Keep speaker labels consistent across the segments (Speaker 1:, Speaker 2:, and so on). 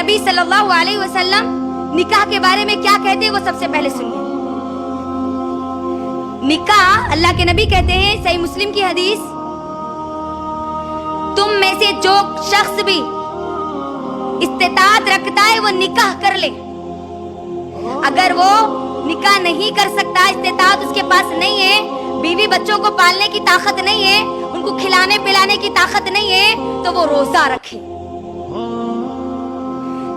Speaker 1: नबी सल्लल्लाहु अलैहि वसल्लम निकाह के बारे में क्या कहते हैं वो सबसे पहले सुनिए। निकाह, अल्लाह के नबी कहते हैं, सही मुस्लिम की हदीस, तुम में से जो शख्स भी इस्तिताअत रखता है वो निकाह कर ले। अगर वो निकाह नहीं कर सकता, इस्तिताअत उसके पास नहीं है, बीवी बच्चों को पालने की ताकत नहीं है, उनको खिलाने पिलाने की ताकत नहीं है, तो वो रोजा रखे।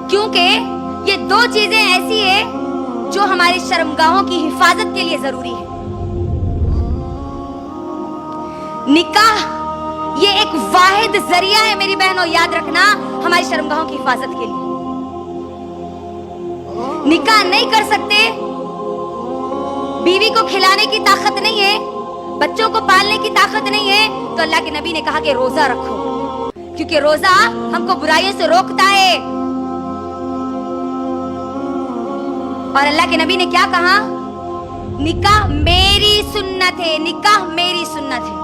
Speaker 1: क्योंकि ये दो चीजें ऐसी है जो हमारी शर्मगाहों की हिफाजत के लिए जरूरी है। निकाह ये एक वाहिद जरिया है मेरी बहनों, याद रखना, हमारी शर्मगाहों की हिफाजत के लिए। निकाह नहीं कर सकते, बीवी को खिलाने की ताकत नहीं है, बच्चों को पालने की ताकत नहीं है, तो अल्लाह के नबी ने कहा कि रोजा रखो, क्योंकि रोजा हमको बुराइयों से रोकता है। और अल्लाह के नबी ने क्या कहा? निकाह मेरी सुन्नत है, निकाह मेरी सुन्नत है।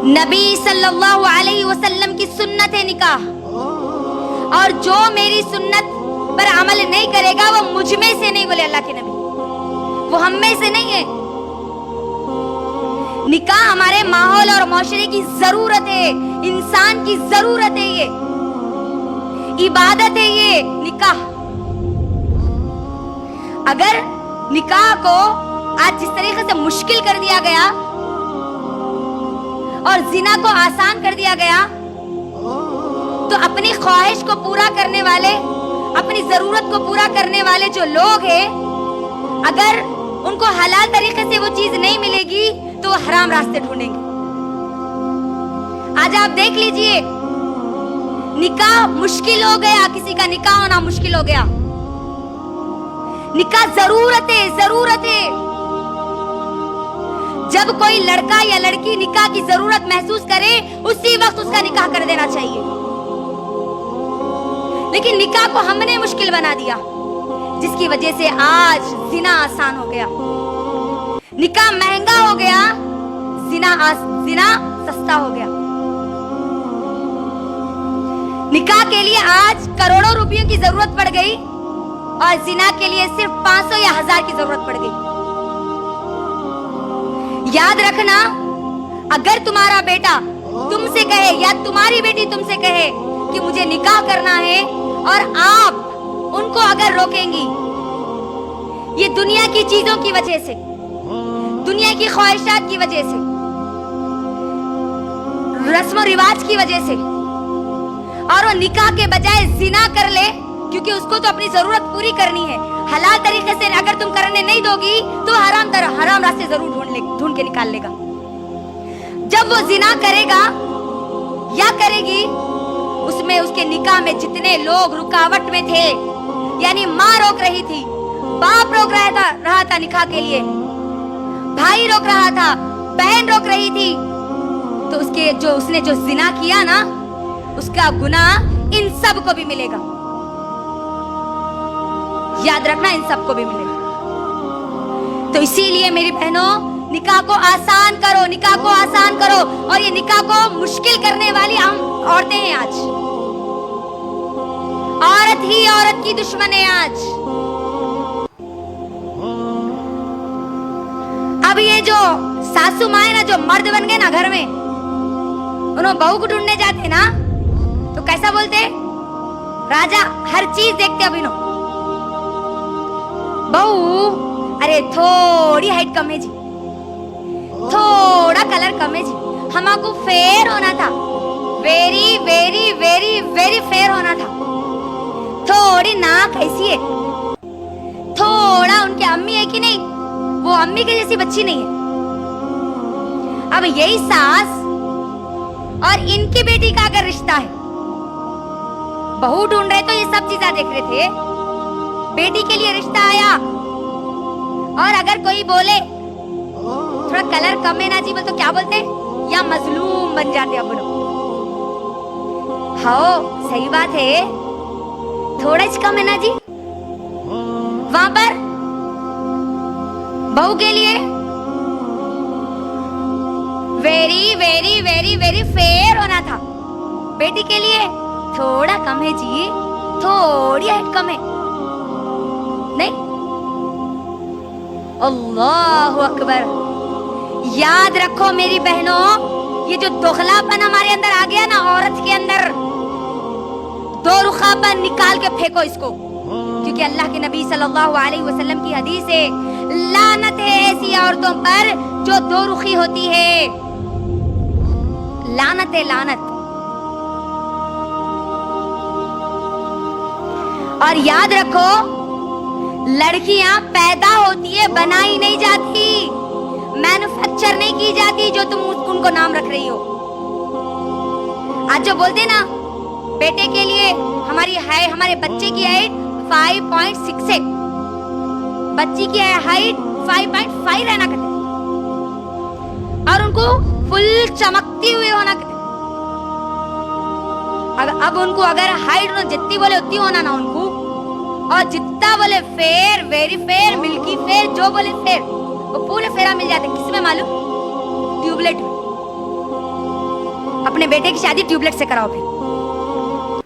Speaker 1: नबी सल्लल्लाहु अलैहि वसल्लम की सुन्नत है निकाह, और जो मेरी सुन्नत पर अमल नहीं करेगा वो मुझ में से नहीं, बोले अल्लाह के नबी, वो हम में से नहीं है। निकाह हमारे माहौल और माशरे की जरूरत है, इंसान की जरूरत है, ये इबादत है ये निकाह। अगर निकाह को आज जिस तरीके से मुश्किल कर दिया गया और जिना को आसान कर दिया गया, तो अपनी ख्वाहिश को पूरा करने वाले, अपनी जरूरत को पूरा करने वाले जो लोग हैं, अगर उनको हलाल तरीके से वो चीज नहीं मिलेगी तो वो हराम रास्ते ढूंढेंगे। आज आप देख लीजिए, निकाह मुश्किल हो गया, किसी का निकाह होना मुश्किल हो गया। निकाह जरूरत है, जरूरत है। जब कोई लड़का या लड़की निकाह की जरूरत महसूस करे, उसी वक्त उसका निकाह कर देना चाहिए। लेकिन निकाह को हमने मुश्किल बना दिया, जिसकी वजह से आज जिना आसान हो गया, निकाह महंगा हो गया, जिना सस्ता हो गया। निकाह के लिए आज करोड़ों रुपयों की जरूरत पड़ गई और जिना के लिए सिर्फ 500 या 1000 की जरूरत पड़ गई। याद रखना, अगर तुम्हारा बेटा तुमसे कहे या तुम्हारी बेटी तुमसे कहे कि मुझे निकाह करना है, और आप उनको अगर रोकेंगी, ये दुनिया की चीजों की वजह से, दुनिया की ख्वाहिशात की वजह से, रस्म रिवाज की वजह से, और वो निकाह के बजाय जिना कर ले, क्योंकि उसको तो अपनी जरूरत पूरी करनी है, हलाल तरीके से अगर तुम करने नहीं दोगी तो हराम रास्ते जरूर ढूंढ के निकाल लेगा। जब वो जिना करेगा या करेगी, उसमें उसके निकाह में जितने लोग रुकावट में थे, यानी माँ रोक रही थी, बाप रोक रहा था निकाह के लिए, भाई रोक रहा था, बहन रोक रही थी, तो उसने जो जिना किया ना, उसका गुनाह इन सब को भी मिलेगा। याद रखना, इन सब को भी मिलेगा। तो इसीलिए मेरी बहनों, निकाह को आसान करो, निकाह को आसान करो। और ये निकाह को मुश्किल करने वाली हम औरतें हैं आज। औरत ही औरत की दुश्मन है आज। अब ये जो सासू माँ है ना, जो मर्द बन गए ना घर में, उन्होंने बहू को ढूंढने जाते ना, तो कैसा बोलते? राजा हर चीज देखते अभिनव। बहू, अरे थोड़ी हाइट कम है जी, थोड़ा कलर कम है जी, हमको फेयर होना था, very very very very fair होना था, थोड़ी नाक ऐसी है, थोड़ा उनकी अम्मी है कि नहीं, वो अम्मी के जैसी बच्ची नहीं है। अब यही सास और इनकी बेटी का अगर रिश्ता है, बहू ढूंढ रहे तो ये सब चीजें देख रहे थे, बेटी के लिए रिश्ता आया, और अगर कोई बोले थोड़ा कलर कम है ना जी, बोल तो क्या बोलते? या मजलूम बन जाते अब लोग। हाँ सही बात है, थोड़ा ही कम है ना जी। वहां पर बहू के लिए very very very very fair होना था, बेटी के लिए थोड़ा कम है जी, थोड़ी हाइट कम है नहीं। अल्लाह अकबर। याद रखो मेरी बहनों, ये जो दोगलापन हमारे अंदर आ गया ना, औरत के अंदर, दो रुखापन निकाल के फेंको इसको, क्योंकि अल्लाह के नबी सल्लल्लाहु अलैहि वसल्लम की हदीस है, लानत है ऐसी औरतों पर जो दो रुखी होती है। लानत है, लानत। और याद रखो, लड़कियां पैदा होती है, बनाई नहीं जाती, मैन्युफैक्चर नहीं की जाती जो तुम उनको नाम रख रही हो। आज जो बोलते ना बेटे के लिए हमारे बच्चे की हाइट 5.6 है, बच्ची की हाइट 5.5 रहना कहते, और उनको फुल चमकती हुई होना कहते। अब उनको अगर हाइट जितनी बोले उतनी होना ना उनको, और जितना बोले fair, very fair, milky fair, जो बोले फेयर, वो पूरे फेरा मिल जाते। किसमें मालूम? ट्यूबलाइट में। अपने बेटे की शादी ट्यूबलाइट से कराओ, फिर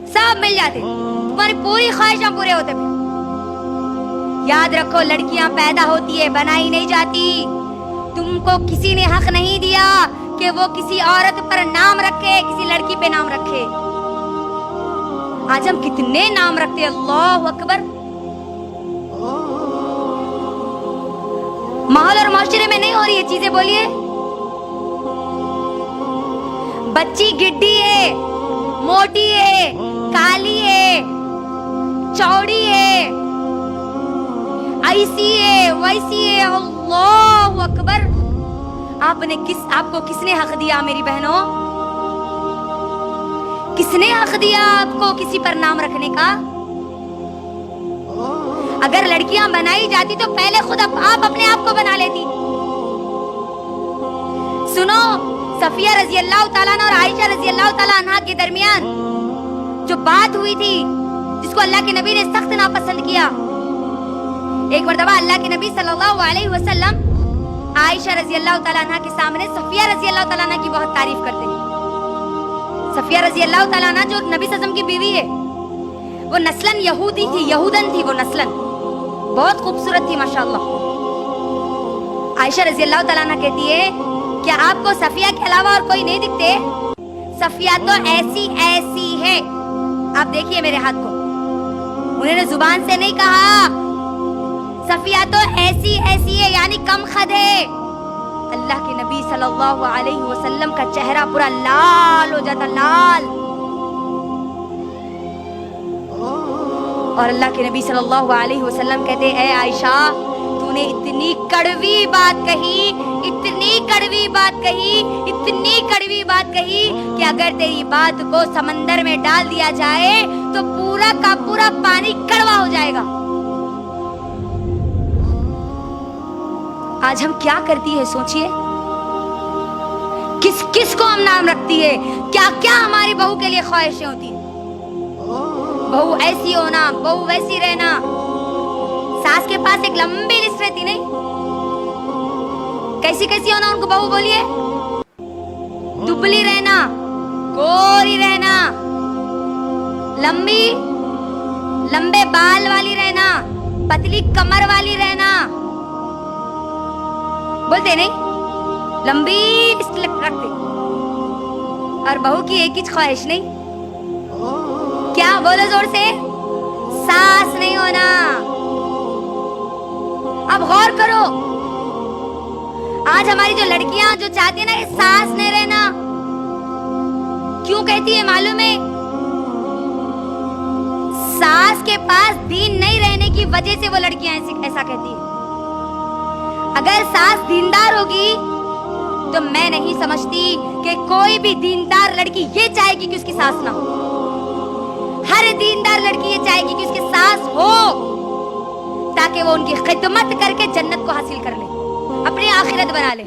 Speaker 1: सब मिल जाते, तुम्हारी पूरी ख्वाहिशां पूरे होते। फिर याद रखो, लड़कियां पैदा होती है, बनाई नहीं जाती। तुमको किसी ने हक नहीं दिया कि वो किसी औरत पर नाम रखे, किसी लड़की पे नाम रखे। आज हम कितने नाम रखते हैं, अल्लाह अकबर। माहौल और माशरे में नहीं हो रही है चीजें, बोलिए। बच्ची गिड्डी है, मोटी है, काली है, चौड़ी है, ऐसी है, वैसी है, अल्लाह अकबर। आपको किसने हक दिया मेरी बहनों? किसने हक दिया आपको किसी पर नाम रखने का? अगर लड़कियां बनाई जाती तो पहले खुद आप अपने आप को बना लेती। सुनो, सफिया रजी अल्लाह ताला अन्हा और आयशा रजी अल्लाह ताला अन्हा के दरमियान जो बात हुई थी, जिसको अल्लाह के नबी ने सख्त नापसंद किया। एक मर्तबा अल्लाह के नबी सल्लल्लाहु अलैहि वसल्लम आयशा रजी अल्लाह ताला अन्हा के सामने सफिया रजी अल्लाह ताला अन्हा की बहुत तारीफ करते हैं। सफिया रजी अल्लाह ताला अन्हा जो नबी सल्लल्लाहु अलैहि वसल्लम की बीवी है, वो नस्लन यहूदी थी, यहूदन थी, वो नस्लन बहुत खूबसूरत थी माशाअल्लाह। आयशा रजी अल्लाह ताला अन्हा कहती है, क्या आपको सफिया के अलावा और कोई नहीं दिखते? सफिया तो ऐसी ऐसी है। आप देखिए मेरे हाथ को, उन्होंने जुबान से नहीं कहा, सफिया तो ऐसी ऐसी है, यानी कम खद है। अल्लाह के नबी सल्लल्लाहु अलैहि वसल्लम का चेहरा पूरा लाल हो जाता, लाल। और अल्लाह के नबी सल्लल्लाहु अलैहि वसल्लम कहते, ऐ आयशा, तूने इतनी कड़वी बात कही, इतनी कड़वी बात कही, इतनी कड़वी बात कही कि अगर तेरी बात को समंदर में डाल दिया जाए तो पूरा का पूरा पानी कड़वा हो जाएगा। आज हम क्या करती है सोचिए, किस किस को हम नाम रखती है, क्या क्या हमारी बहू के लिए ख्वाहिशें होती है। बहू ऐसी होना, बहू वैसी रहना। सास के पास एक लंबी लिस्ट रहती, नहीं? कैसी कैसी होना उनको बहू, बोलिए। दुबली रहना, गोरी रहना, लंबे बाल वाली रहना, पतली कमर वाली रहना, बोलते नहीं? लंबी लिस्ट रखते। और बहू की एक ही ख्वाहिश, नहीं? क्या? बोलो जोर से। सास नहीं होना। अब गौर करो, आज हमारी जो लड़कियां जो चाहती है ना कि सास नहीं रहना, क्यों कहती है मालूम है? सास के पास दीन नहीं रहने की वजह से वो लड़कियां ऐसा कहती है। अगर सास दीनदार होगी तो मैं नहीं समझती कि कोई भी दीनदार लड़की ये चाहेगी कि उसकी सास ना हो। हर दीनदार लड़की ये चाहेगी कि उसकी सास हो, ताकि वो उनकी खिदमत करके जन्नत को हासिल कर ले, अपनी आखिरत बना ले।